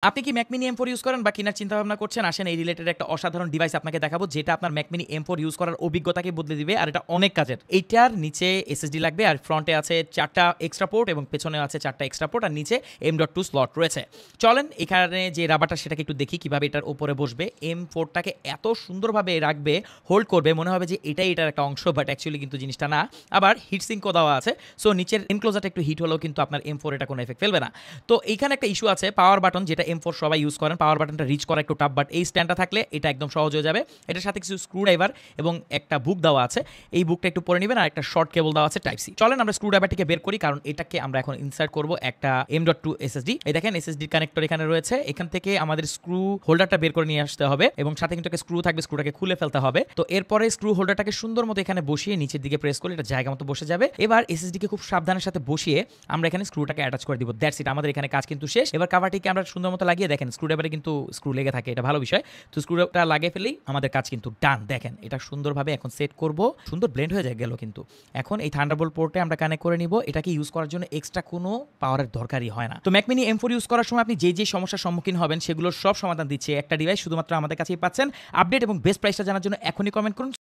আপনি কি Mac Mini M4 use করেন বা কেনার চিন্তাভাবনা করছেন? আসেন এই রিলেটেড একটা অসাধারণ ডিভাইস আপনাকে দেখাবো যেটা আপনার Mac Mini M4 ইউজ করার অভিজ্ঞতাকে বদলে দিবে আর এটা অনেক কাজের। এইটার নিচে SSD লাগবে আর ফ্রন্টে আছে 4 টা এক্সট্রা পোর্ট এবং পেছনে আছে 4 টা এক্সট্রা পোর্ট আর নিচে M.2 স্লট রয়েছে। চলেন এখানে যে রাবারটা সেটাকে একটু দেখি কিভাবে এটার উপরে বসবে। M4 টাকে এত সুন্দরভাবে রাখবে, হোল্ড করবে মনে হবে যে এটাই এটার একটা অংশ, বাট অ্যাকচুয়ালি কিন্তু জিনিসটা না। আবার হিট সিঙ্কও দেওয়া আছে। সো নিচের এনক্লোজারটা একটু হিট হলেও কিন্তু আপনার M4 এটা কোনো এফেক্ট ফেলবে না। তো এইখানে একটা ইস্যু আছে, পাওয়ার বাটন যেটা M4 সবাই ইউজ করেন, পাওয়ার বাটনটা রিচ করা একটু টাফ, বাট এই স্ট্যান্ডটা থাকলে এটা একদম সহজ হয়ে যাবে। এটার সাথে কিছু স্ক্রু ড্রাইভার এবং একটা বুক দেওয়া আছে, এই বুকটা একটু পরে নেবেন আর একটা শর্ট কেবল দেওয়া আছে টাইপ সি। চলেন আমরা স্ক্রু ড্রাইভারটিকে বের করি, কারণ এটাকে আমরা এখন ইনসার্ট করব একটা M.2 SSD। এই দেখেন SSD কানেক্টর এখানে রয়েছে, এখান থেকে আমাদের স্ক্রু হোল্ডারটা বের করে নিয়ে আসতে হবে এবং সাথে কিন্তু একটা স্ক্রু থাকবে, স্ক্রুটাকে খুলে ফেলতে হবে। তো এরপরে স্ক্রু হোল্ডারটাকে সুন্দর মতো এখানে বসিয়ে নিচের দিকে প্রেস করলে এটা জায়গা মতো বসে যাবে। এবার SSD কে খুব সাবধানের সাথে বসিয়ে আমরা এখানে স্ক্রুটাকে অ্যাটাচ করে দিব। দ্যাটস ইট, আমাদের এখানে কাজ কিন্তু শেষ। এবার কাভারটিকে আমরা সুন্দর মতো লাগিয়ে দেখেন স্ক্রু ড্রাইভারে কিন্তু স্ক্রু লেগে থাকে, এটা ভালো বিষয়। তো স্ক্রুটা লাগিয়ে ফেলেই আমাদের কাজ কিন্তু ডান। দেখেন এটা সুন্দরভাবে এখন সেট করব, সুন্দর ব্লেন্ড হয়ে গেল কিন্তু। এখন এই থান্ডারবোল্ট পোর্টে আমরা কানেক্ট করে নিব। এটাকে ইউজ করার জন্য এক্সট্রা কোনো পাওয়ারের দরকারই হয় না। তো Mac Mini M4 ইউজ করার সময় আপনি যে সমস্যার সম্মুখীন হবেন সেগুলোর সব সমাধান দিচ্ছে একটা ডিভাইস, শুধুমাত্র আমাদের কাছেই পাচ্ছেন। আপডেট এবং বেস্ট প্রাইসটা জানার জন্য এখনই কমেন্ট করুন।